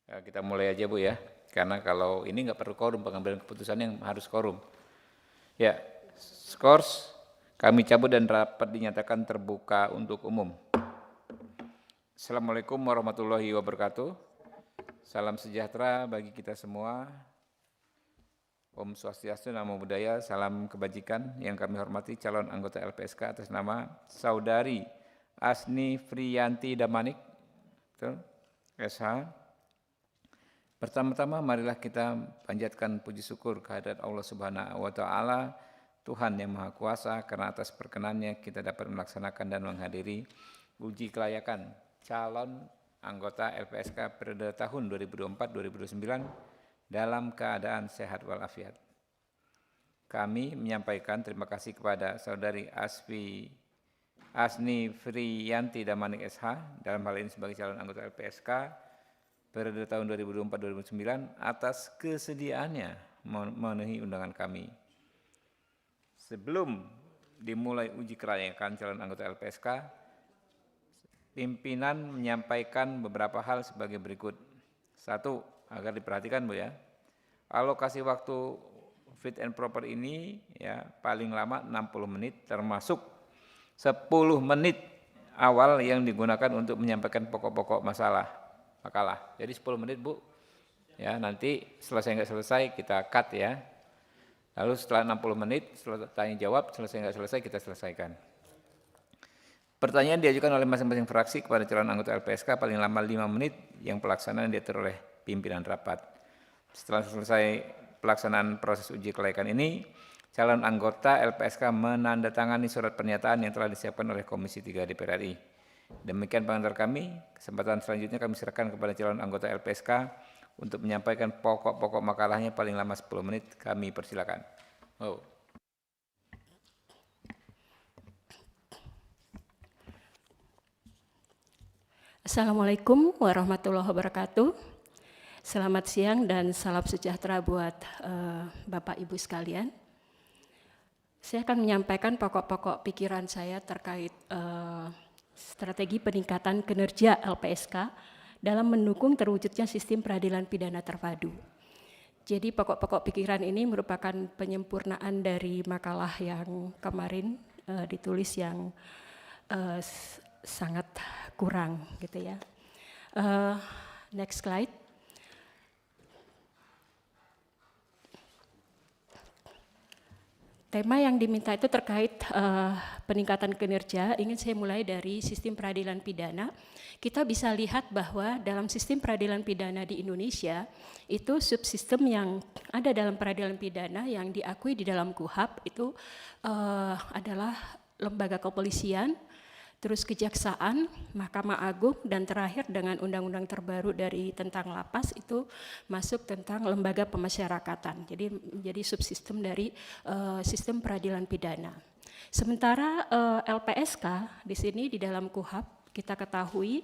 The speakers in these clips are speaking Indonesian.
Kita mulai aja Bu ya, karena kalau ini nggak perlu quorum, pengambilan keputusan yang harus quorum. Ya, skors kami cabut dan rapat dinyatakan terbuka untuk umum. Assalamualaikum warahmatullahi wabarakatuh. Salam sejahtera bagi kita semua. Om Swastiastu, Namo Buddhaya, salam kebajikan. Yang kami hormati calon anggota LPSK atas nama Saudari Asni Friyanti Damanik, SH. Pertama-tama marilah kita panjatkan puji syukur kehadirat Allah Subhanahu wa Ta'ala, Tuhan yang Maha Kuasa, karena atas perkenannya kita dapat melaksanakan dan menghadiri uji kelayakan calon anggota LPSK periode tahun 2024-2029 dalam keadaan sehat walafiat. Kami menyampaikan terima kasih kepada Saudari Asni Friyanti Damanik SH dalam hal ini sebagai calon anggota LPSK periode tahun 2024-2029 atas kesediaannya memenuhi undangan kami. Sebelum dimulai uji kelayakan calon anggota LPSK, pimpinan menyampaikan beberapa hal sebagai berikut. 1. Agar diperhatikan Bu ya, alokasi waktu fit and proper ini ya paling lama 60 menit termasuk 10 menit awal yang digunakan untuk menyampaikan pokok-pokok makalah. Jadi 10 menit Bu, ya nanti selesai nggak selesai kita cut ya. Lalu setelah 60 menit, setelah tanya jawab, selesai nggak selesai kita selesaikan. Pertanyaan diajukan oleh masing-masing fraksi kepada calon anggota LPSK paling lama 5 menit yang pelaksanaan diatur oleh pimpinan rapat. Setelah selesai pelaksanaan proses uji kelayakan ini, calon anggota LPSK menandatangani surat pernyataan yang telah disiapkan oleh Komisi 3 DPR RI. Demikian pengantar kami, kesempatan selanjutnya kami serahkan kepada calon anggota LPSK untuk menyampaikan pokok-pokok makalahnya paling lama 10 menit, kami persilakan. Assalamualaikum warahmatullahi wabarakatuh. Selamat siang dan salam sejahtera buat Bapak Ibu sekalian. Saya akan menyampaikan pokok-pokok pikiran saya terkait strategi peningkatan kinerja LPSK dalam mendukung terwujudnya sistem peradilan pidana terpadu. Jadi pokok-pokok pikiran ini merupakan penyempurnaan dari makalah yang kemarin ditulis yang sangat kurang gitu ya. Next slide. Tema yang diminta itu terkait peningkatan kinerja. Ingin saya mulai dari sistem peradilan pidana. Kita bisa lihat bahwa dalam sistem peradilan pidana di Indonesia itu subsistem yang ada dalam peradilan pidana yang diakui di dalam KUHP itu adalah lembaga kepolisian, terus kejaksaan, Mahkamah Agung, dan terakhir dengan undang-undang terbaru dari tentang lapas itu masuk tentang lembaga pemasyarakatan. Jadi subsistem dari sistem peradilan pidana. Sementara LPSK di sini di dalam KUHP kita ketahui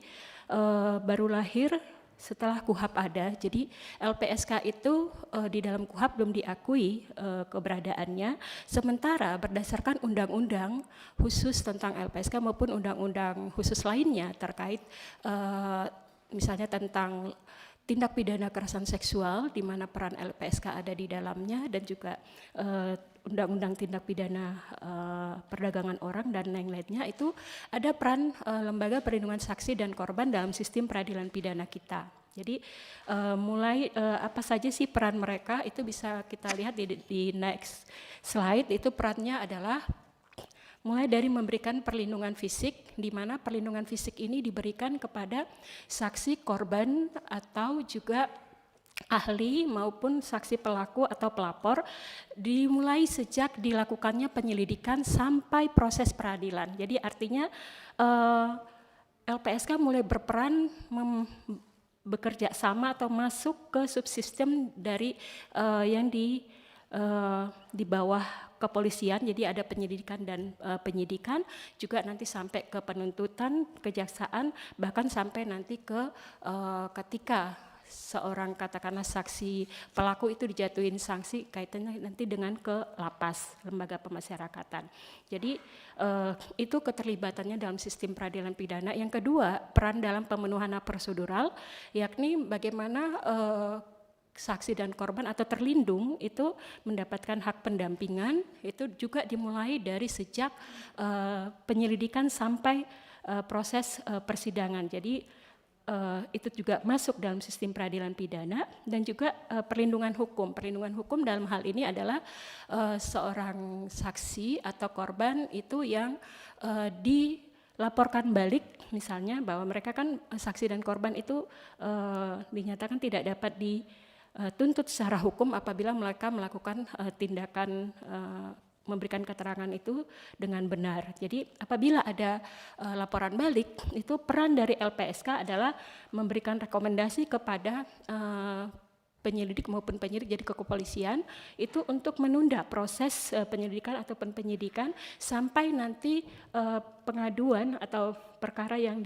baru lahir setelah KUHP ada. Jadi LPSK itu di dalam KUHP belum diakui keberadaannya, sementara berdasarkan undang-undang khusus tentang LPSK maupun undang-undang khusus lainnya terkait misalnya tentang tindak pidana kekerasan seksual di mana peran LPSK ada di dalamnya, dan juga undang-undang tindak pidana perdagangan orang dan lain-lainnya, itu ada peran lembaga perlindungan saksi dan korban dalam sistem peradilan pidana kita. Jadi mulai apa saja sih peran mereka itu bisa kita lihat di next slide. Itu perannya adalah mulai dari memberikan perlindungan fisik, di mana perlindungan fisik ini diberikan kepada saksi, korban, atau juga ahli maupun saksi pelaku atau pelapor, dimulai sejak dilakukannya penyelidikan sampai proses peradilan. Jadi artinya LPSK mulai berperan bekerja sama atau masuk ke subsistem dari yang di bawah kepolisian. Jadi ada penyelidikan dan penyidikan, juga nanti sampai ke penuntutan, kejaksaan, bahkan sampai nanti ke ketika seorang katakanlah saksi pelaku itu dijatuhin sanksi kaitannya nanti dengan ke lapas, lembaga pemasyarakatan. Jadi itu keterlibatannya dalam sistem peradilan pidana. Yang kedua, peran dalam pemenuhan hak prosedural, yakni bagaimana saksi dan korban atau terlindung itu mendapatkan hak pendampingan, itu juga dimulai dari sejak penyelidikan sampai proses persidangan. Jadi itu juga masuk dalam sistem peradilan pidana. Dan juga perlindungan hukum. Perlindungan hukum dalam hal ini adalah seorang saksi atau korban itu yang dilaporkan balik, misalnya bahwa mereka kan saksi dan korban itu dinyatakan tidak dapat dituntut secara hukum apabila mereka melakukan tindakan memberikan keterangan itu dengan benar. Jadi apabila ada laporan balik, itu peran dari LPSK adalah memberikan rekomendasi kepada penyelidik maupun penyidik, jadi ke kepolisian, itu untuk menunda proses penyelidikan ataupun penyidikan sampai nanti pengaduan atau perkara yang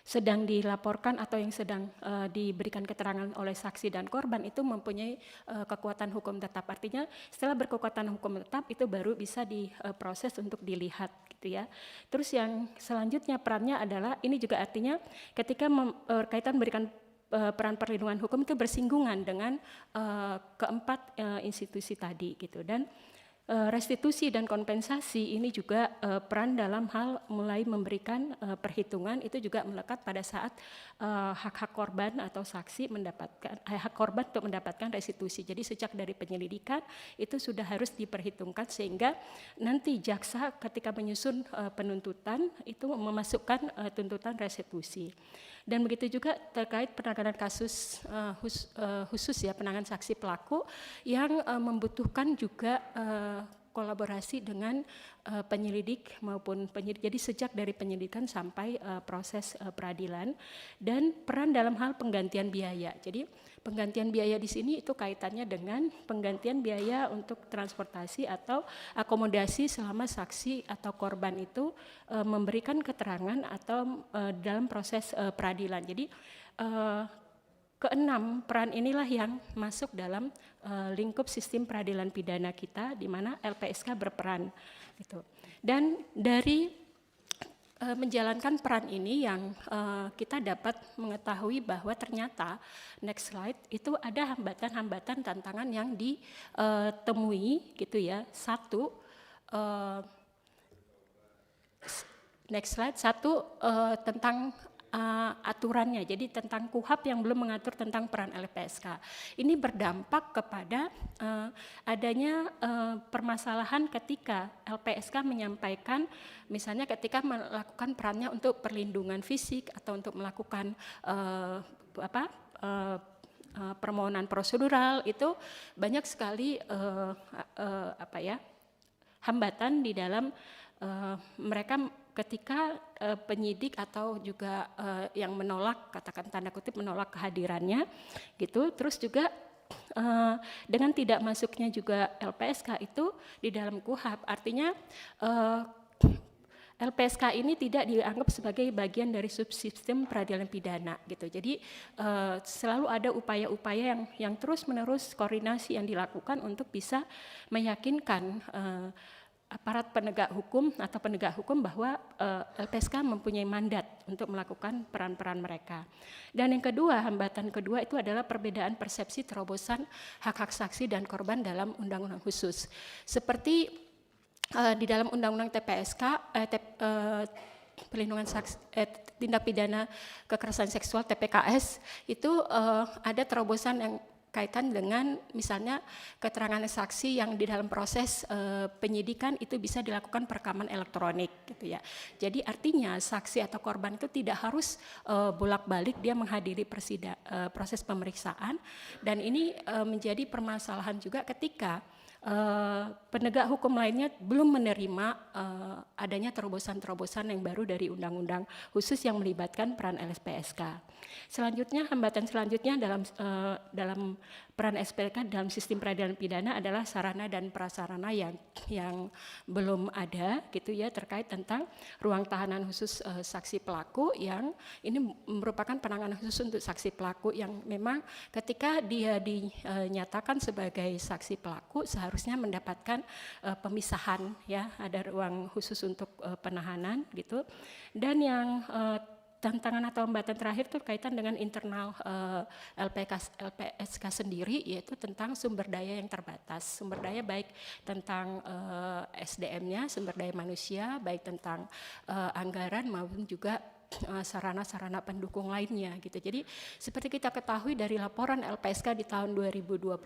sedang dilaporkan atau yang sedang diberikan keterangan oleh saksi dan korban itu mempunyai kekuatan hukum tetap. Artinya setelah berkekuatan hukum tetap itu baru bisa diproses untuk dilihat gitu ya. Terus yang selanjutnya perannya adalah, ini juga artinya ketika berkaitan memberikan peran perlindungan hukum itu bersinggungan dengan keempat institusi tadi gitu. Dan restitusi dan kompensasi ini juga peran dalam hal mulai memberikan perhitungan itu juga melekat pada saat hak-hak korban atau saksi mendapatkan hak korban untuk mendapatkan restitusi. Jadi sejak dari penyelidikan itu sudah harus diperhitungkan sehingga nanti jaksa ketika menyusun penuntutan itu memasukkan tuntutan restitusi. Dan begitu juga terkait penanganan kasus khusus ya, penanganan saksi pelaku yang membutuhkan juga kolaborasi dengan penyelidik maupun penyidik. Jadi sejak dari penyelidikan sampai proses peradilan, dan peran dalam hal penggantian biaya. Jadi penggantian biaya di sini itu kaitannya dengan penggantian biaya untuk transportasi atau akomodasi selama saksi atau korban itu memberikan keterangan atau dalam proses peradilan. Jadi keenam peran inilah yang masuk dalam lingkup sistem peradilan pidana kita, di mana LPSK berperan gitu. Dan dari menjalankan peran ini yang kita dapat mengetahui bahwa ternyata, next slide, itu ada hambatan-hambatan tantangan yang ditemui gitu ya. Satu, next slide, tentang aturannya, jadi tentang KUHP yang belum mengatur tentang peran LPSK. Ini berdampak kepada adanya permasalahan ketika LPSK menyampaikan, misalnya ketika melakukan perannya untuk perlindungan fisik atau untuk melakukan permohonan prosedural, itu banyak sekali hambatan di dalam mereka ketika penyidik atau juga yang menolak, katakan tanda kutip menolak kehadirannya gitu. Terus juga dengan tidak masuknya juga LPSK itu di dalam KUHP, artinya LPSK ini tidak dianggap sebagai bagian dari subsistem peradilan pidana gitu. Jadi selalu ada upaya-upaya yang terus-menerus koordinasi yang dilakukan untuk bisa meyakinkan aparat penegak hukum atau penegak hukum bahwa LPSK mempunyai mandat untuk melakukan peran-peran mereka. Dan yang kedua, hambatan kedua itu adalah perbedaan persepsi terobosan hak-hak saksi dan korban dalam undang-undang khusus. Seperti di dalam undang-undang TPSK, perlindungan saksi, tindak pidana kekerasan seksual TPKS, itu ada terobosan yang kaitan dengan misalnya keterangan saksi yang di dalam proses penyidikan itu bisa dilakukan perekaman elektronik gitu ya. Jadi artinya saksi atau korban itu tidak harus bolak-balik dia menghadiri proses pemeriksaan, dan ini menjadi permasalahan juga ketika penegak hukum lainnya belum menerima adanya terobosan-terobosan yang baru dari undang-undang khusus yang melibatkan peran LPSK. Selanjutnya, hambatan selanjutnya dalam peran LPSK dalam sistem peradilan pidana adalah sarana dan prasarana yang belum ada gitu ya, terkait tentang ruang tahanan khusus saksi pelaku, yang ini merupakan penanganan khusus untuk saksi pelaku yang memang ketika dia dinyatakan sebagai saksi pelaku seharusnya mendapatkan pemisahan ya, ada ruang khusus untuk penahanan gitu. Dan yang tantangan atau hambatan terakhir itu kaitan dengan internal LPSK sendiri, yaitu tentang sumber daya yang terbatas. Sumber daya baik tentang SDM-nya, sumber daya manusia, baik tentang anggaran maupun juga sarana-sarana pendukung lainnya gitu. Jadi seperti kita ketahui dari laporan LPSK di tahun 2022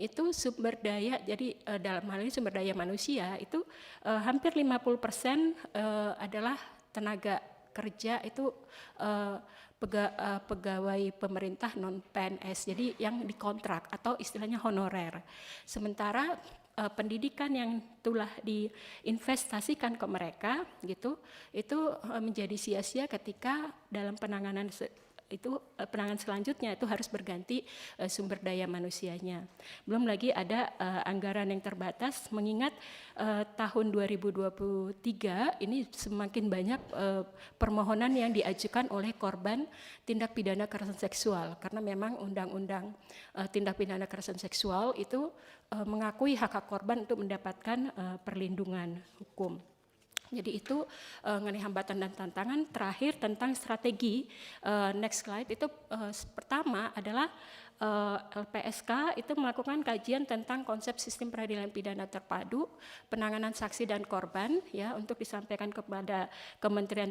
itu sumber daya, jadi dalam hal ini sumber daya manusia itu hampir 50% adalah tenaga kerja itu pegawai pemerintah non PNS, jadi yang dikontrak atau istilahnya honorer. Sementara pendidikan yang telah diinvestasikan ke mereka gitu, itu menjadi sia-sia ketika dalam penanganan penanganan selanjutnya itu harus berganti sumber daya manusianya. Belum lagi ada anggaran yang terbatas, mengingat tahun 2023 ini semakin banyak permohonan yang diajukan oleh korban tindak pidana kekerasan seksual, karena memang undang-undang tindak pidana kekerasan seksual itu mengakui hak korban untuk mendapatkan perlindungan hukum. Jadi itu mengenai hambatan dan tantangan. Terakhir tentang strategi, next slide, itu pertama adalah LPSK itu melakukan kajian tentang konsep sistem peradilan pidana terpadu, penanganan saksi dan korban ya, untuk disampaikan kepada kementerian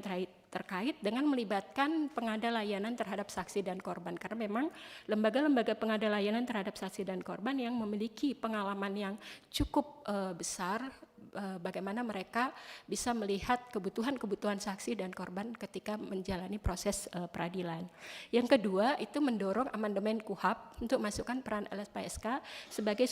terkait dengan melibatkan pengada layanan terhadap saksi dan korban, karena memang lembaga-lembaga pengada layanan terhadap saksi dan korban yang memiliki pengalaman yang cukup besar bagaimana mereka bisa melihat kebutuhan-kebutuhan saksi dan korban ketika menjalani proses peradilan. Yang kedua itu mendorong amandemen KUHP untuk masukkan peran LPSK sebagai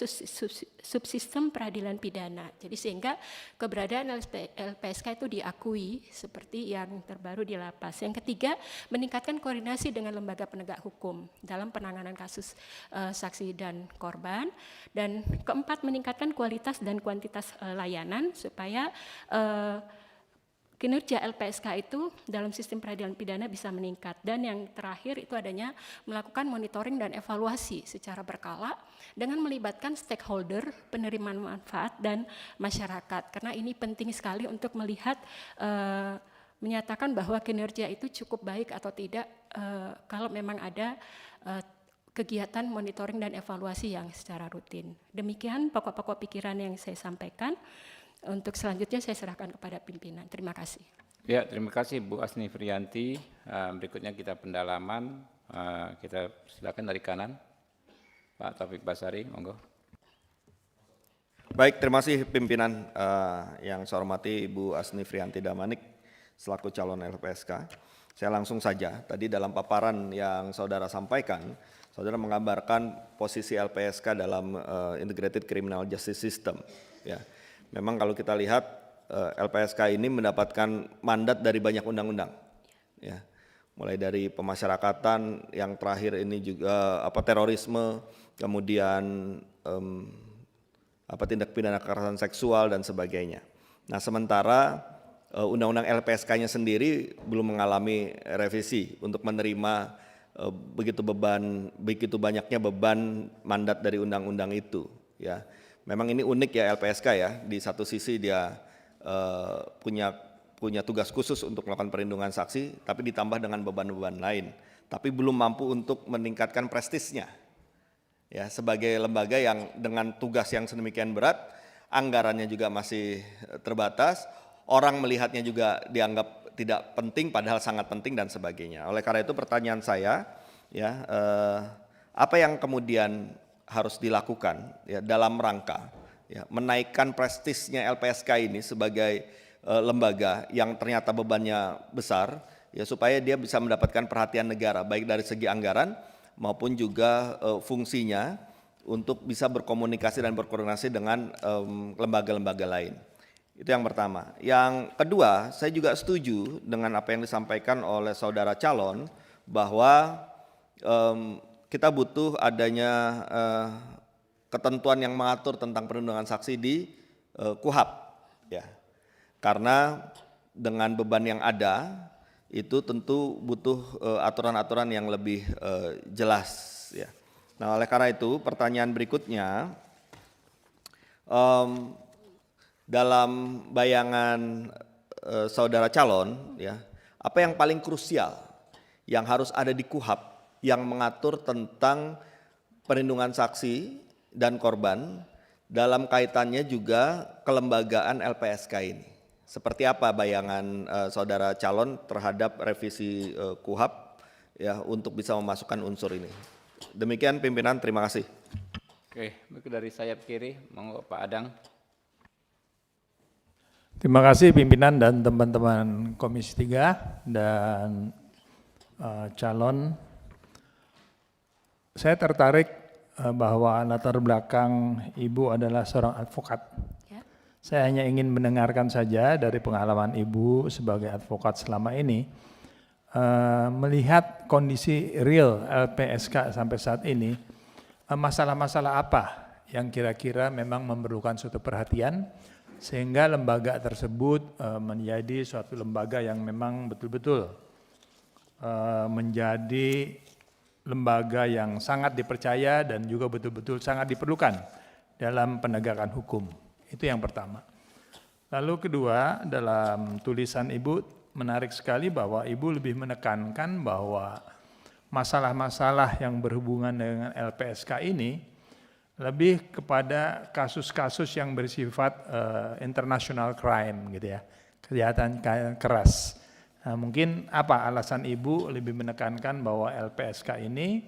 subsistem peradilan pidana. Jadi sehingga keberadaan LPSK itu diakui seperti yang terbaru di lapas. Yang ketiga, meningkatkan koordinasi dengan lembaga penegak hukum dalam penanganan kasus saksi dan korban. Dan keempat, meningkatkan kualitas dan kuantitas layanan supaya kinerja LPSK itu dalam sistem peradilan pidana bisa meningkat. Dan yang terakhir itu adanya melakukan monitoring dan evaluasi secara berkala dengan melibatkan stakeholder, penerimaan manfaat dan masyarakat, karena ini penting sekali untuk melihat menyatakan bahwa kinerja itu cukup baik atau tidak kalau memang ada kegiatan monitoring dan evaluasi yang secara rutin. Demikian pokok-pokok pikiran yang saya sampaikan. Untuk selanjutnya saya serahkan kepada pimpinan. Terima kasih. Ya, terima kasih Bu Asni Friyanti. Berikutnya kita pendalaman. Kita silakan dari kanan. Pak Taufik Basari, monggo. Baik, terima kasih pimpinan yang saya hormati Bu Asni Friyanti Damanik selaku calon LPSK. Saya langsung saja, tadi dalam paparan yang saudara sampaikan, saudara menggambarkan posisi LPSK dalam Integrated Criminal Justice System. Ya, memang kalau kita lihat LPSK ini mendapatkan mandat dari banyak undang-undang. Ya, mulai dari pemasyarakatan, yang terakhir ini juga terorisme, kemudian tindak pidana kekerasan seksual dan sebagainya. Nah, sementara undang-undang LPSK-nya sendiri belum mengalami revisi untuk menerima begitu banyaknya beban mandat dari undang-undang itu. Ya, memang ini unik ya LPSK ya. Di satu sisi dia punya tugas khusus untuk melakukan perlindungan saksi, tapi ditambah dengan beban-beban lain. Tapi belum mampu untuk meningkatkan prestisnya. Ya, sebagai lembaga yang dengan tugas yang sedemikian berat, anggarannya juga masih terbatas, orang melihatnya juga dianggap tidak penting padahal sangat penting dan sebagainya. Oleh karena itu pertanyaan saya, ya, apa yang kemudian harus dilakukan ya dalam rangka ya menaikkan prestisnya LPSK ini sebagai lembaga yang ternyata bebannya besar, ya, supaya dia bisa mendapatkan perhatian negara baik dari segi anggaran maupun juga fungsinya untuk bisa berkomunikasi dan berkoordinasi dengan lembaga-lembaga lain. Itu yang pertama. Yang kedua, saya juga setuju dengan apa yang disampaikan oleh saudara calon bahwa kita butuh adanya ketentuan yang mengatur tentang perlindungan saksi di KUHAP, ya. Karena dengan beban yang ada itu tentu butuh aturan-aturan yang lebih jelas, ya. Nah, oleh karena itu pertanyaan berikutnya, dalam bayangan saudara calon, ya, apa yang paling krusial yang harus ada di KUHAP yang mengatur tentang perlindungan saksi dan korban dalam kaitannya juga kelembagaan LPSK ini? Seperti apa bayangan saudara calon terhadap revisi KUHAP, ya, untuk bisa memasukkan unsur ini? Demikian pimpinan, terima kasih. Oke, dari sayap kiri, monggo Pak Adang. Terima kasih pimpinan dan teman-teman Komisi 3 dan calon. Saya tertarik bahwa latar belakang Ibu adalah seorang advokat. Ya. Saya hanya ingin mendengarkan saja dari pengalaman Ibu sebagai advokat selama ini, melihat kondisi real LPSK sampai saat ini, masalah-masalah apa yang kira-kira memang memerlukan suatu perhatian sehingga lembaga tersebut menjadi suatu lembaga yang memang betul-betul menjadi lembaga yang sangat dipercaya dan juga betul-betul sangat diperlukan dalam penegakan hukum. Itu yang pertama. Lalu kedua, dalam tulisan Ibu menarik sekali bahwa Ibu lebih menekankan bahwa masalah-masalah yang berhubungan dengan LPSK ini lebih kepada kasus-kasus yang bersifat international crime gitu ya, kejahatan keras. Nah, mungkin apa alasan Ibu lebih menekankan bahwa LPSK ini,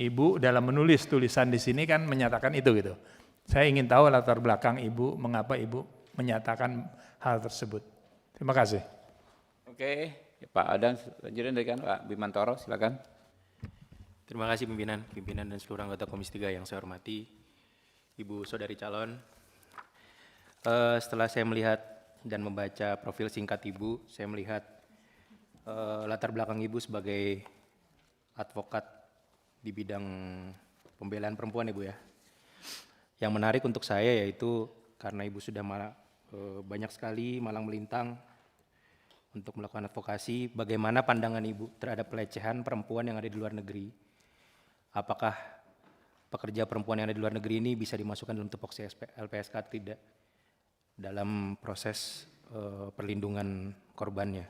Ibu dalam menulis tulisan di sini kan menyatakan itu gitu. Saya ingin tahu latar belakang Ibu, mengapa Ibu menyatakan hal tersebut. Terima kasih. Oke, Pak Adang, selanjutnya dari Pak Bimantoro, silakan. Terima kasih pimpinan dan seluruh anggota Komisi 3 yang saya hormati, Ibu saudari calon. Setelah saya melihat dan membaca profil singkat Ibu, saya melihat latar belakang Ibu sebagai advokat di bidang pembelaan perempuan Ibu ya. Yang menarik untuk saya yaitu karena Ibu sudah banyak sekali malang melintang untuk melakukan advokasi, bagaimana pandangan Ibu terhadap pelecehan perempuan yang ada di luar negeri? Apakah pekerja perempuan yang ada di luar negeri ini bisa dimasukkan dalam tupoksi LPSK atau tidak dalam proses perlindungan korbannya?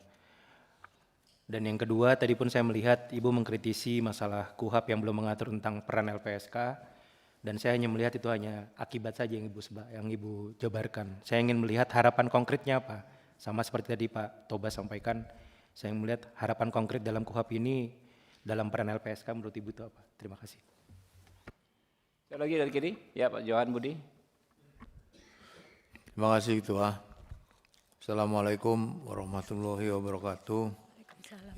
Dan yang kedua, tadi pun saya melihat Ibu mengkritisi masalah KUHAP yang belum mengatur tentang peran LPSK, dan saya hanya melihat itu hanya akibat saja yang Ibu jabarkan. Saya ingin melihat harapan konkretnya apa. Sama seperti tadi Pak Toba sampaikan, saya melihat harapan konkret dalam KUHAP ini dalam peran LPSK menurut Ibu itu apa? Terima kasih. Saya lagi dari kiri, ya Pak Johan Budi. Terima kasih Ketua. Assalamualaikum warahmatullahi wabarakatuh.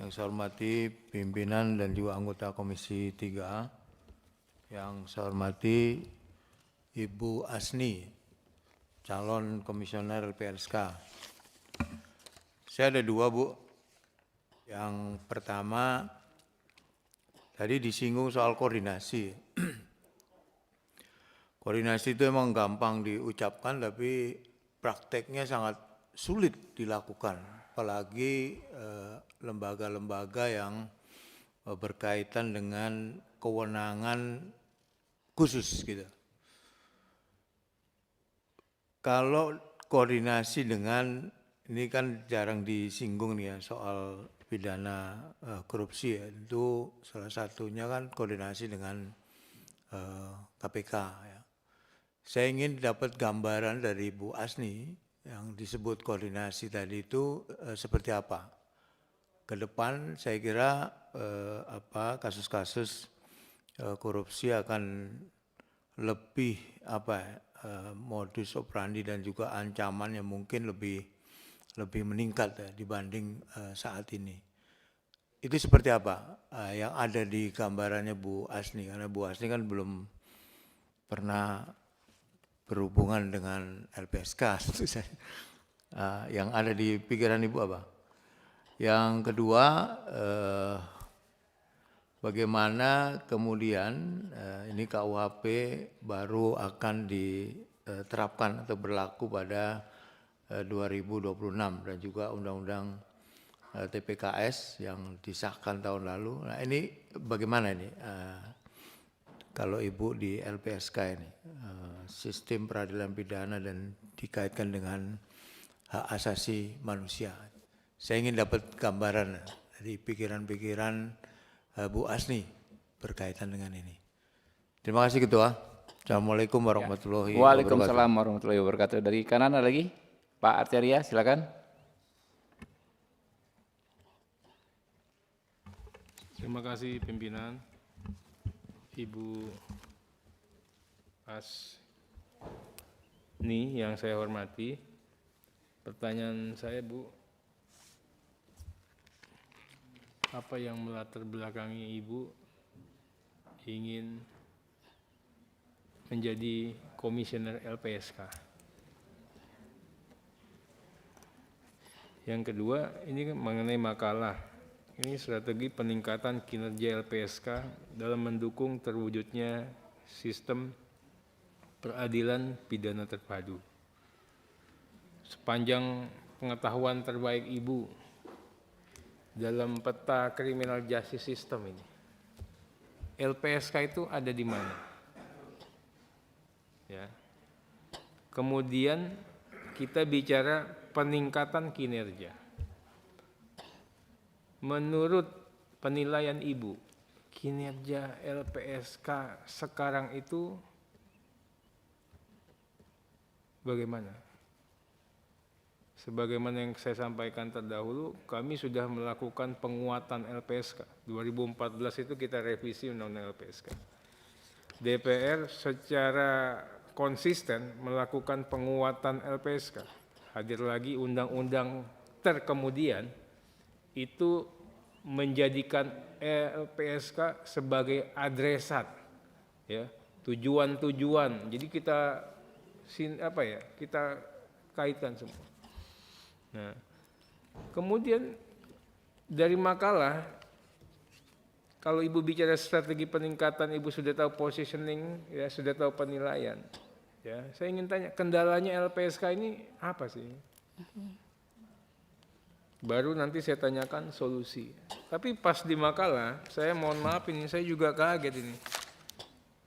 Yang saya hormati pimpinan dan juga anggota Komisi 3. Yang saya hormati Ibu Asni, calon komisioner LPSK. Saya ada dua Bu. Yang pertama, tadi disinggung soal koordinasi. Koordinasi itu emang gampang diucapkan tapi prakteknya sangat sulit dilakukan. Apalagi lembaga-lembaga yang berkaitan dengan kewenangan khusus gitu. Kalau koordinasi dengan, ini kan jarang disinggung nih ya soal pidana korupsi ya, itu salah satunya kan koordinasi dengan KPK ya. Saya ingin dapat gambaran dari Bu Asni yang disebut koordinasi tadi itu seperti apa. Ke depan saya kira kasus-kasus korupsi akan lebih modus operandi dan juga ancaman yang mungkin lebih meningkat ya, dibanding saat ini. Itu seperti apa yang ada di gambarannya Bu Asni, karena Bu Asni kan belum pernah berhubungan dengan LPSK. Yang ada di pikiran Ibu apa? Yang kedua, bagaimana kemudian ini KUHP baru akan diterapkan atau berlaku pada 2026 dan juga Undang-Undang TPKS yang disahkan tahun lalu. Nah ini bagaimana ini kalau Ibu di LPSK ini, sistem peradilan pidana dan dikaitkan dengan hak asasi manusia. Saya ingin dapat gambaran dari pikiran-pikiran Bu Asni berkaitan dengan ini. Terima kasih Ketua. Assalamualaikum warahmatullahi wabarakatuh. Waalaikumsalam warahmatullahi wabarakatuh. Dari kanan ada lagi, Pak Arteria, silakan. Terima kasih pimpinan, Ibu Asni yang saya hormati. Pertanyaan saya, Bu, apa yang melatar belakangi Ibu ingin menjadi komisioner LPSK? Yang kedua, ini mengenai makalah. Ini strategi peningkatan kinerja LPSK dalam mendukung terwujudnya sistem peradilan pidana terpadu. Sepanjang pengetahuan terbaik Ibu dalam peta criminal justice system ini, LPSK itu ada di mana? Ya. Kemudian kita bicara peningkatan kinerja. Menurut penilaian Ibu, kinerja LPSK sekarang itu bagaimana? Sebagaimana yang saya sampaikan terdahulu, kami sudah melakukan penguatan LPSK. 2014 itu kita revisi Undang-Undang LPSK. DPR secara konsisten melakukan penguatan LPSK. Hadir lagi undang-undang terkemudian itu menjadikan LPSK sebagai adresat, ya, tujuan-tujuan. Jadi kita kita kaitkan semua. Nah, kemudian dari makalah, kalau Ibu bicara strategi peningkatan, Ibu sudah tahu positioning, ya, sudah tahu penilaian. Ya, saya ingin tanya, kendalanya LPSK ini apa sih? Baru nanti saya tanyakan solusi. Tapi pas di makalah, saya mohon maaf ini, saya juga kaget ini.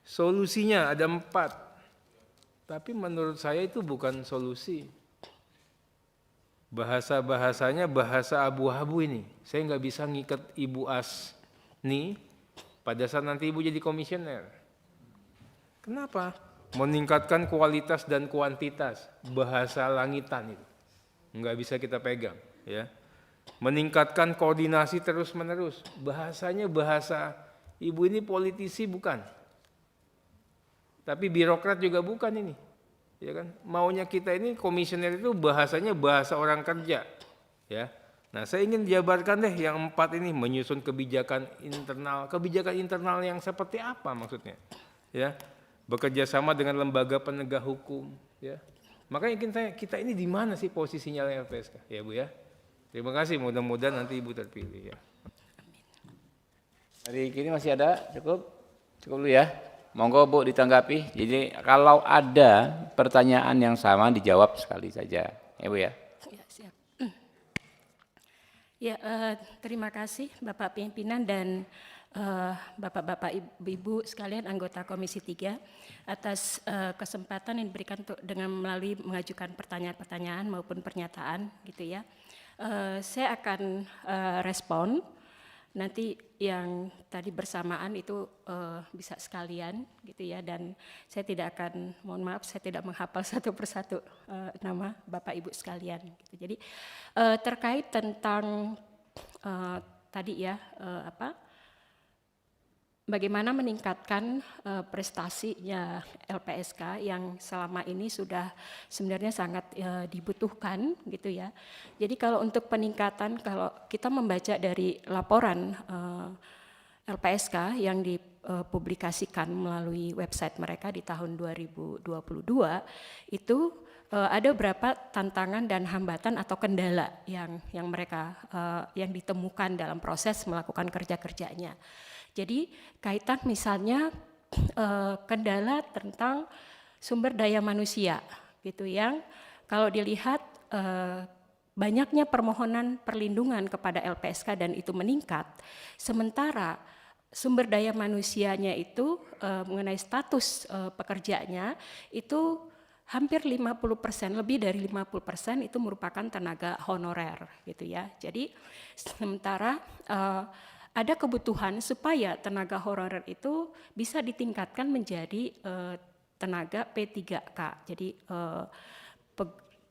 Solusinya ada 4, tapi menurut saya itu bukan solusi. Bahasa-bahasanya bahasa abu-abu ini. Saya nggak bisa ngikat Ibu Asni pada saat nanti Ibu jadi komisioner. Kenapa? Meningkatkan kualitas dan kuantitas. Bahasa langitan itu. Nggak bisa kita pegang. Ya. Meningkatkan koordinasi terus-menerus. Bahasanya bahasa, Ibu ini politisi bukan. Tapi birokrat juga bukan ini. Ya kan? Maunya kita ini komisioner itu bahasanya bahasa orang kerja. Ya. Nah, saya ingin jabarkan deh yang 4 ini, menyusun kebijakan internal. Kebijakan internal yang seperti apa maksudnya? Ya. Bekerja sama dengan lembaga penegak hukum, ya. Makanya ingin tanya, kita ini di mana sih posisinya LPSK? Ya, Bu ya. Terima kasih, mudah-mudahan nanti Ibu terpilih ya. Dari kini masih ada, cukup dulu ya. Monggo Bu ditanggapi. Jadi kalau ada pertanyaan yang sama dijawab sekali saja, ya Bu ya. Ya, siap. Ya, terima kasih Bapak Pimpinan dan Bapak-Bapak Ibu sekalian anggota Komisi 3 atas kesempatan yang diberikan dengan melalui mengajukan pertanyaan-pertanyaan maupun pernyataan gitu ya. Saya akan respon. Nanti yang tadi bersamaan itu bisa sekalian gitu ya, dan saya tidak akan, mohon maaf, saya tidak menghafal satu persatu nama Bapak Ibu sekalian. Gitu. Jadi terkait tentang tadi ya bagaimana meningkatkan prestasinya LPSK yang selama ini sudah sebenarnya sangat dibutuhkan gitu ya. Jadi kalau untuk peningkatan, kalau kita membaca dari laporan LPSK yang publikasikan melalui website mereka di tahun 2022 itu ada beberapa tantangan dan hambatan atau kendala yang mereka yang ditemukan dalam proses melakukan kerja-kerjanya. Jadi kaitan misalnya kendala tentang sumber daya manusia gitu, yang kalau dilihat banyaknya permohonan perlindungan kepada LPSK dan itu meningkat, sementara sumber daya manusianya itu mengenai status pekerjanya itu hampir 50%, lebih dari 50% itu merupakan tenaga honorer gitu ya. Jadi sementara ada kebutuhan supaya tenaga honorer itu bisa ditingkatkan menjadi tenaga P3K. Jadi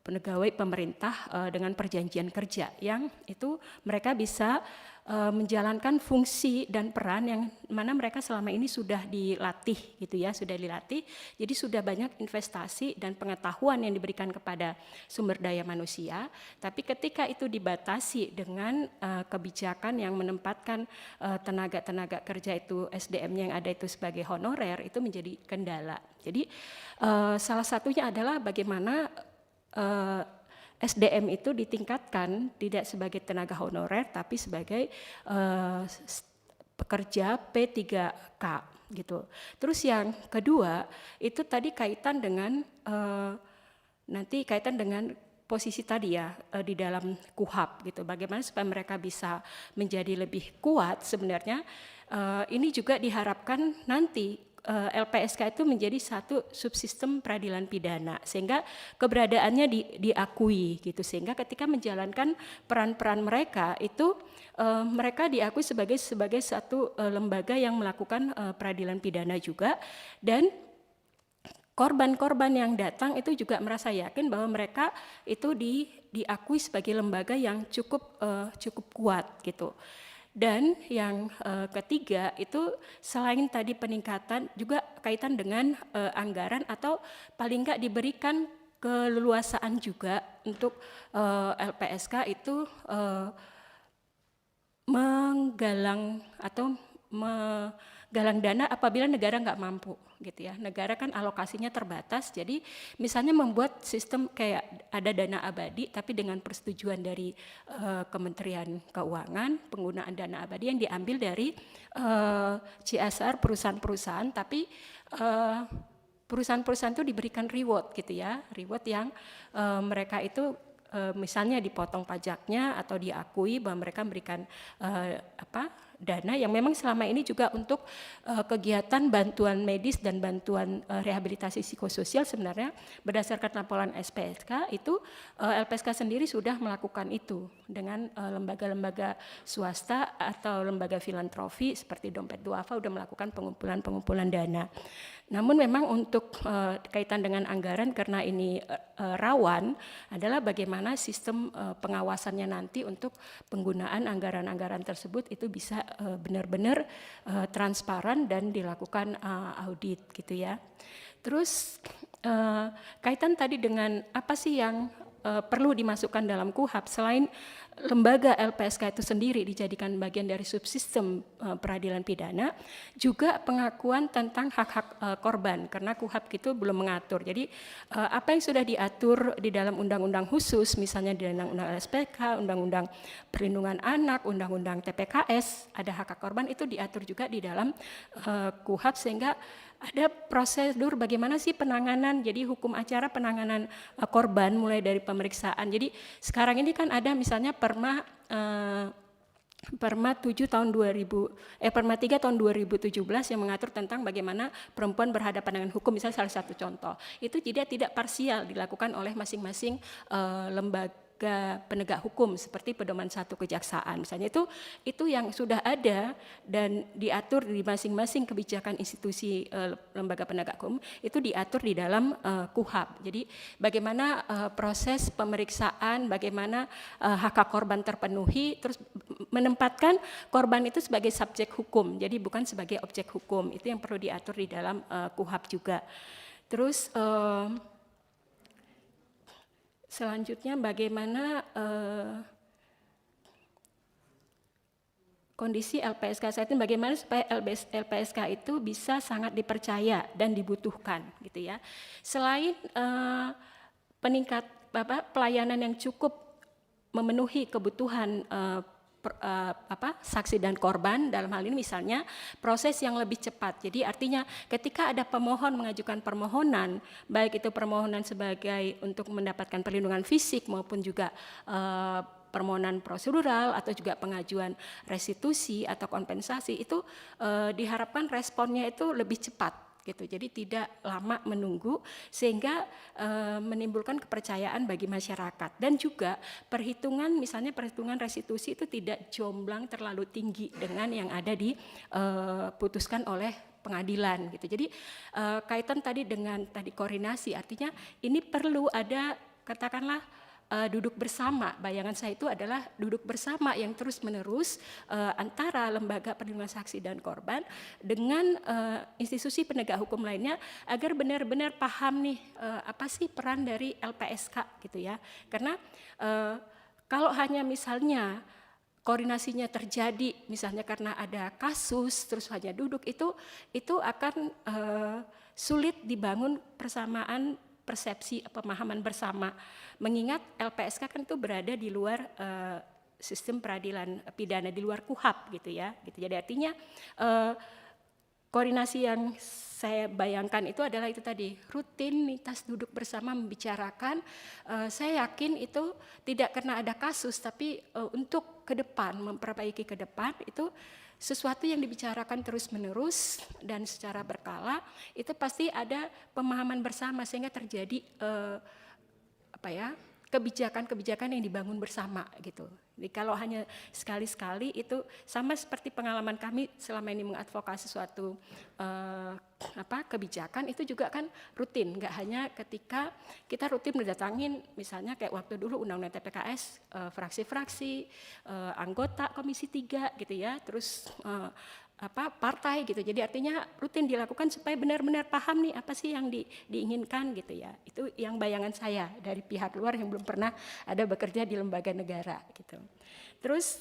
pegawai pemerintah dengan perjanjian kerja yang itu mereka bisa menjalankan fungsi dan peran yang mana mereka selama ini sudah dilatih gitu ya, sudah dilatih. Jadi sudah banyak investasi dan pengetahuan yang diberikan kepada sumber daya manusia, tapi ketika itu dibatasi dengan kebijakan yang menempatkan tenaga-tenaga kerja itu SDM-nya yang ada itu sebagai honorer, itu menjadi kendala. Jadi salah satunya adalah bagaimana SDM itu ditingkatkan tidak sebagai tenaga honorer tapi sebagai pekerja P3K gitu. Terus yang kedua itu tadi kaitan dengan nanti kaitan dengan posisi tadi ya di dalam KUHAP gitu. Bagaimana supaya mereka bisa menjadi lebih kuat sebenarnya ini juga diharapkan nanti LPSK itu menjadi satu subsistem peradilan pidana sehingga keberadaannya diakui gitu, sehingga ketika menjalankan peran-peran mereka itu mereka diakui sebagai satu lembaga yang melakukan peradilan pidana juga, dan korban-korban yang datang itu juga merasa yakin bahwa mereka itu diakui sebagai lembaga yang cukup kuat gitu. Dan yang ketiga itu selain tadi peningkatan juga kaitan dengan anggaran atau paling enggak diberikan keleluasaan juga untuk LPSK itu menggalang atau menggalang dana apabila negara nggak mampu gitu ya. Negara kan alokasinya terbatas, jadi misalnya membuat sistem kayak ada dana abadi tapi dengan persetujuan dari Kementerian Keuangan, penggunaan dana abadi yang diambil dari CSR perusahaan-perusahaan, tapi perusahaan-perusahaan itu diberikan reward gitu ya, reward yang mereka itu misalnya dipotong pajaknya atau diakui bahwa mereka memberikan dana yang memang selama ini juga untuk kegiatan bantuan medis dan bantuan rehabilitasi psikososial. Sebenarnya berdasarkan laporan LPSK itu LPSK sendiri sudah melakukan itu dengan lembaga-lembaga swasta atau lembaga filantropi seperti Dompet Duafa sudah melakukan pengumpulan dana. Namun memang untuk kaitan dengan anggaran karena ini rawan adalah bagaimana sistem pengawasannya nanti untuk penggunaan anggaran-anggaran tersebut itu bisa benar-benar transparan dan dilakukan audit gitu ya. Terus kaitan tadi dengan apa sih yang perlu dimasukkan dalam KUHAP selain lembaga LPSK itu sendiri dijadikan bagian dari subsistem peradilan pidana, juga pengakuan tentang hak-hak korban karena KUHAP itu belum mengatur. Jadi apa yang sudah diatur di dalam undang-undang khusus, misalnya di undang-undang LPSK, undang-undang perlindungan anak, undang-undang TPKS, ada hak-hak korban itu diatur juga di dalam KUHAP sehingga ada prosedur bagaimana sih penanganan, jadi hukum acara penanganan korban mulai dari pemeriksaan. Jadi sekarang ini kan ada misalnya Perma 7 tahun 2000 Perma 3 tahun 2017 yang mengatur tentang bagaimana perempuan berhadapan dengan hukum, misalnya salah satu contoh. Itu tidak parsial dilakukan oleh masing-masing lembaga penegak hukum seperti pedoman 1 kejaksaan. Misalnya itu yang sudah ada dan diatur di masing-masing kebijakan institusi lembaga penegak hukum itu diatur di dalam KUHAP. Jadi bagaimana proses pemeriksaan, bagaimana hak korban terpenuhi, terus menempatkan korban itu sebagai subjek hukum, jadi bukan sebagai objek hukum. Itu yang perlu diatur di dalam KUHAP juga. Terus selanjutnya bagaimana kondisi LPSK saat ini, bagaimana supaya LPSK itu bisa sangat dipercaya dan dibutuhkan gitu ya. Selain pelayanan yang cukup memenuhi kebutuhan saksi dan korban, dalam hal ini misalnya proses yang lebih cepat. Jadi artinya ketika ada pemohon mengajukan permohonan, baik itu permohonan sebagai untuk mendapatkan perlindungan fisik maupun juga permohonan prosedural atau juga pengajuan restitusi atau kompensasi, itu diharapkan responnya itu lebih cepat gitu. Jadi tidak lama menunggu sehingga menimbulkan kepercayaan bagi masyarakat, dan juga perhitungan, misalnya perhitungan restitusi itu tidak jomblang terlalu tinggi dengan yang ada diputuskan oleh pengadilan gitu. Jadi kaitan tadi dengan koordinasi, artinya ini perlu ada katakanlah duduk bersama. Bayangan saya itu adalah duduk bersama yang terus-menerus antara lembaga perlindungan saksi dan korban dengan institusi penegak hukum lainnya, agar benar-benar paham nih apa sih peran dari LPSK gitu ya. Karena kalau hanya misalnya koordinasinya terjadi misalnya karena ada kasus terus hanya duduk, itu akan sulit dibangun persamaan persepsi pemahaman bersama, mengingat LPSK kan itu berada di luar sistem peradilan pidana, di luar KUHAP gitu ya. Jadi artinya koordinasi yang saya bayangkan itu adalah itu tadi, rutinitas duduk bersama membicarakan. Saya yakin itu tidak karena ada kasus, tapi untuk ke depan, memperbaiki ke depan, itu sesuatu yang dibicarakan terus-menerus dan secara berkala, itu pasti ada pemahaman bersama sehingga terjadi kebijakan-kebijakan yang dibangun bersama gitu. Jadi kalau hanya sekali-sekali, itu sama seperti pengalaman kami selama ini mengadvokasi suatu kebijakan, itu juga kan rutin, nggak hanya ketika kita rutin mendatangin misalnya kayak waktu dulu Undang-Undang TPKS, fraksi-fraksi, anggota Komisi 3 gitu ya, terus partai gitu. Jadi artinya rutin dilakukan supaya benar-benar paham nih apa sih yang diinginkan gitu ya. Itu yang bayangan saya dari pihak luar yang belum pernah ada bekerja di lembaga negara gitu. Terus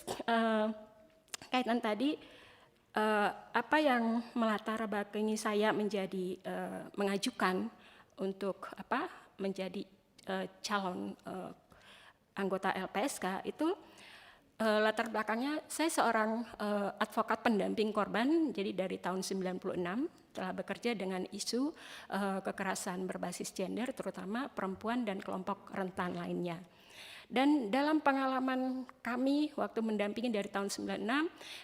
kaitan tadi apa yang melatar belakangi saya menjadi mengajukan untuk menjadi calon anggota LPSK itu, latar belakangnya saya seorang advokat pendamping korban. Jadi dari tahun 96 telah bekerja dengan isu kekerasan berbasis gender, terutama perempuan dan kelompok rentan lainnya. Dan dalam pengalaman kami waktu mendampingi dari tahun 96,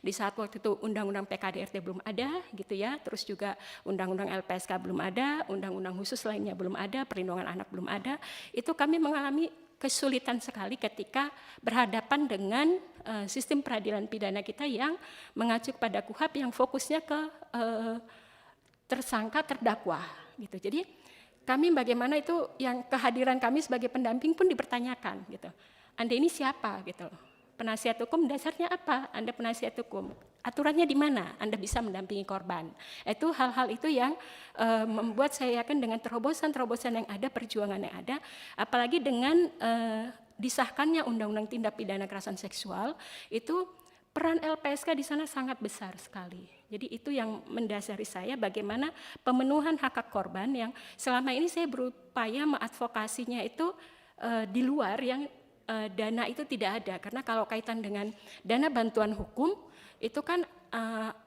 di saat waktu itu Undang-Undang PKDRT belum ada gitu ya, terus juga Undang-Undang LPSK belum ada, Undang-Undang khusus lainnya belum ada, perlindungan anak belum ada, itu kami mengalami kesulitan sekali ketika berhadapan dengan sistem peradilan pidana kita yang mengacu pada KUHAP yang fokusnya ke tersangka terdakwa gitu. Jadi kami bagaimana itu yang kehadiran kami sebagai pendamping pun dipertanyakan gitu. Anda ini siapa gitu? Penasihat hukum dasarnya apa? Anda penasihat hukum. Aturannya di mana? Anda bisa mendampingi korban. Itu hal-hal itu yang membuat saya yakin dengan terobosan-terobosan yang ada, perjuangan yang ada, apalagi dengan disahkannya Undang-Undang Tindak Pidana Kekerasan Seksual, itu peran LPSK di sana sangat besar sekali. Jadi itu yang mendasari saya bagaimana pemenuhan hak korban yang selama ini saya berupaya mengadvokasinya itu di luar yang dana itu tidak ada. Karena kalau kaitan dengan dana bantuan hukum itu kan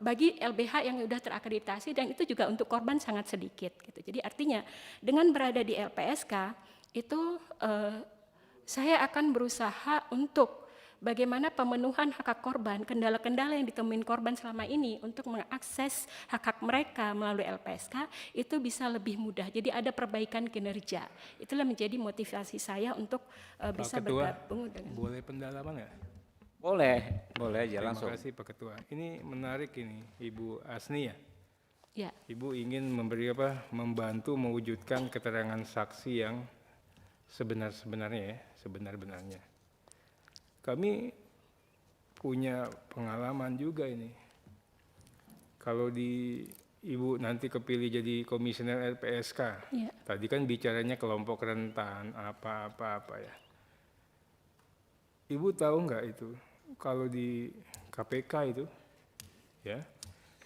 bagi LBH yang sudah terakreditasi, dan itu juga untuk korban sangat sedikit gitu. Jadi artinya dengan berada di LPSK itu saya akan berusaha untuk bagaimana pemenuhan hak korban, kendala-kendala yang ditemuin korban selama ini untuk mengakses hak-hak mereka melalui LPSK itu bisa lebih mudah. Jadi ada perbaikan kinerja. Itulah menjadi motivasi saya untuk bisa Ketua, bergabung dengan. boleh pendalaman nggak? Boleh aja langsung. Terima kasih Pak Ketua. Ini menarik ini, Ibu Asni ya. Ya. Ibu ingin membantu mewujudkan keterangan saksi yang sebenar-benarnya ya, sebenar-benarnya. Kami punya pengalaman juga ini. Kalau Ibu nanti kepilih jadi komisioner LPSK, Ya. tadi kan bicaranya kelompok rentan, apa-apa ya. Ibu tahu nggak itu, kalau di KPK itu ya.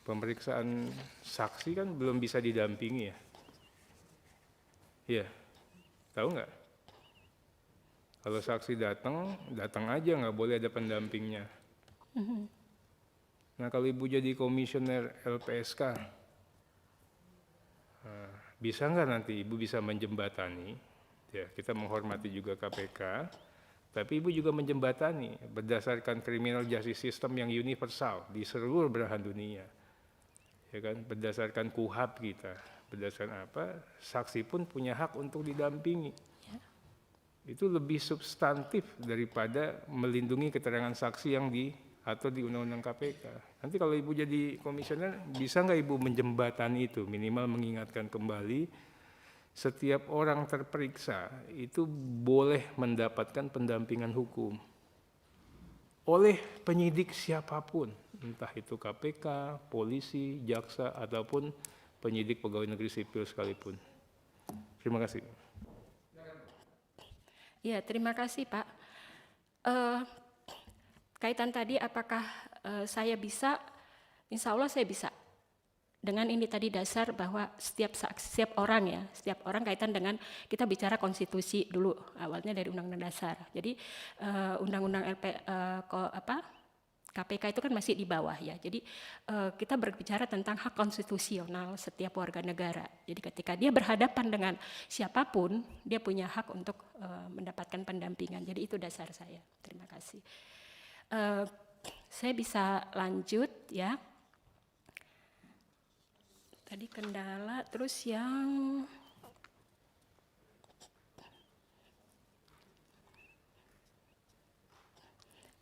Pemeriksaan saksi kan belum bisa didampingi ya. Iya, tahu nggak? Kalau saksi datang aja, nggak boleh ada pendampingnya. Nah kalau Ibu jadi komisioner LPSK, bisa nggak nanti Ibu bisa menjembatani, ya kita menghormati juga KPK, tapi Ibu juga menjembatani berdasarkan criminal justice system yang universal di seluruh belahan dunia. Ya kan, berdasarkan KUHAP kita, berdasarkan apa, saksi pun punya hak untuk didampingi. Itu lebih substantif daripada melindungi keterangan saksi yang diatur di Undang-Undang KPK. Nanti kalau Ibu jadi komisioner, bisa nggak Ibu menjembatani itu, minimal mengingatkan kembali setiap orang terperiksa itu boleh mendapatkan pendampingan hukum oleh penyidik siapapun, entah itu KPK, polisi, jaksa, ataupun penyidik pegawai negeri sipil sekalipun. Terima kasih. Ya, terima kasih Pak. Kaitan tadi apakah saya bisa, insya Allah saya bisa. Dengan ini tadi dasar bahwa setiap orang kaitan dengan kita bicara konstitusi dulu, awalnya dari Undang-Undang Dasar. Jadi Undang-Undang KPK itu kan masih di bawah ya. Jadi kita berbicara tentang hak konstitusional setiap warga negara. Jadi ketika dia berhadapan dengan siapapun, dia punya hak untuk mendapatkan pendampingan. Jadi itu dasar saya. Terima kasih. Saya bisa lanjut ya. Tadi kendala, terus yang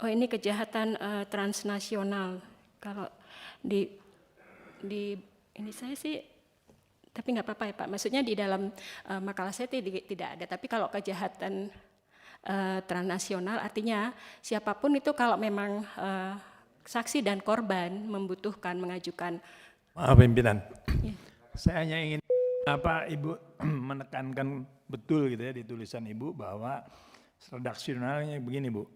ini kejahatan transnasional. Kalau di ini saya sih, tapi nggak apa-apa ya Pak. Maksudnya di dalam makalah saya tidak ada. Tapi kalau kejahatan transnasional artinya siapapun itu kalau memang saksi dan korban membutuhkan mengajukan. Maaf pimpinan, Ya. saya hanya ingin Ibu menekankan betul gitu ya di tulisan Ibu bahwa redaksionalnya begini Bu,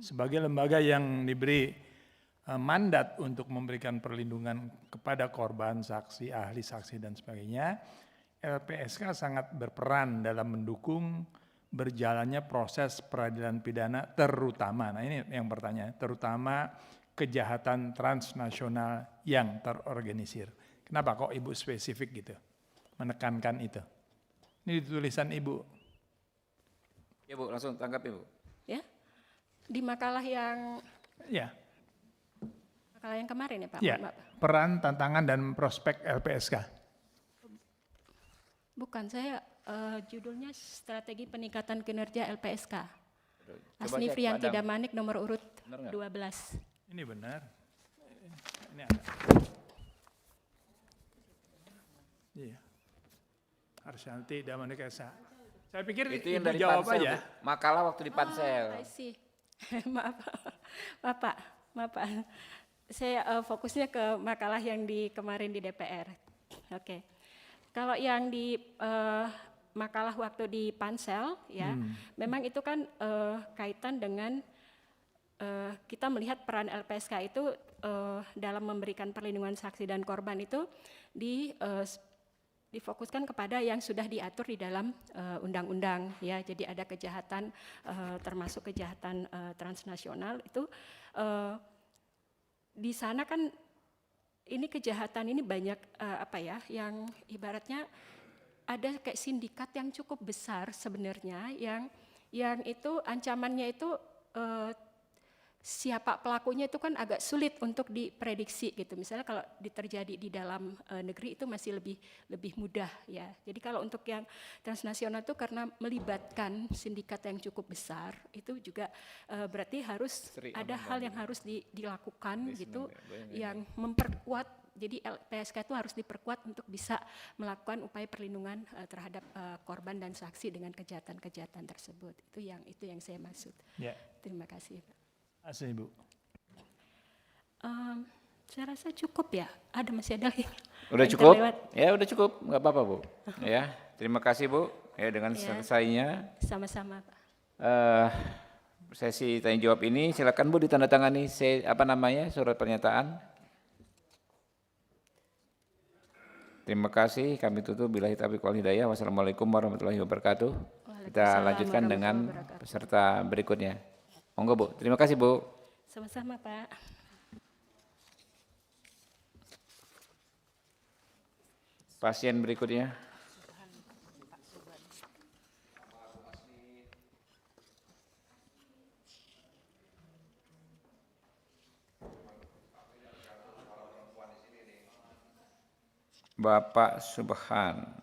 sebagai lembaga yang diberi mandat untuk memberikan perlindungan kepada korban, saksi, ahli saksi dan sebagainya, LPSK sangat berperan dalam mendukung berjalannya proses peradilan pidana terutama, nah ini yang pertanyaan, terutama kejahatan transnasional yang terorganisir. Kenapa kok Ibu spesifik gitu, menekankan itu? Ini di tulisan Ibu. Ya Bu, langsung tangkap Ibu. Ya, di makalah yang kemarin ya Pak? Ya, peran, tantangan, dan prospek LPSK. Bukan, saya judulnya Strategi Peningkatan Kinerja LPSK. Coba Asni cek, Frianti Padam. Damanik nomor urut Benar nggak? 12. Ini benar. Ini ada. Iya. Arsyanti Damanik Esa. Saya pikir Itu yang Ibu dari jawab Pansel, aja. Bu. Makalah waktu di Pansel. I see. Maaf Pak. Saya fokusnya ke makalah yang kemarin di DPR. Oke. Kalau yang di makalah waktu di Pansel, ya, memang itu kan kaitan dengan kita melihat peran LPSK itu dalam memberikan perlindungan saksi dan korban itu difokuskan kepada yang sudah diatur di dalam undang-undang, ya. Jadi ada kejahatan termasuk kejahatan transnasional itu di sana kan ini kejahatan ini banyak yang ibaratnya ada kayak sindikat yang cukup besar sebenarnya yang itu ancamannya itu siapa pelakunya itu kan agak sulit untuk diprediksi gitu. Misalnya kalau terjadi di dalam negeri itu masih lebih mudah ya. Jadi kalau untuk yang transnasional itu karena melibatkan sindikat yang cukup besar itu juga berarti harus ada hal yang harus dilakukan gitu yang memperkuat. Jadi LPSK itu harus diperkuat untuk bisa melakukan upaya perlindungan terhadap korban dan saksi dengan kejahatan-kejahatan tersebut. Itu yang saya maksud. Ya. Terima kasih Pak. Asli Ibu. Saya rasa cukup ya. Masih ada lagi. Udah cukup? Ya udah cukup, nggak apa-apa Bu. Ya, terima kasih Bu. Ya dengan selesainya. Sama-sama Pak. Sesi tanya jawab ini silakan Bu ditandatangani surat pernyataan. Terima kasih, kami tutup. Billahi taufiq wal hidayah. Wassalamualaikum warahmatullahi wabarakatuh. Kita lanjutkan dengan peserta berikutnya. Monggo Bu, terima kasih Bu. Sama-sama Pak. Pasien berikutnya. Bapak Subhan.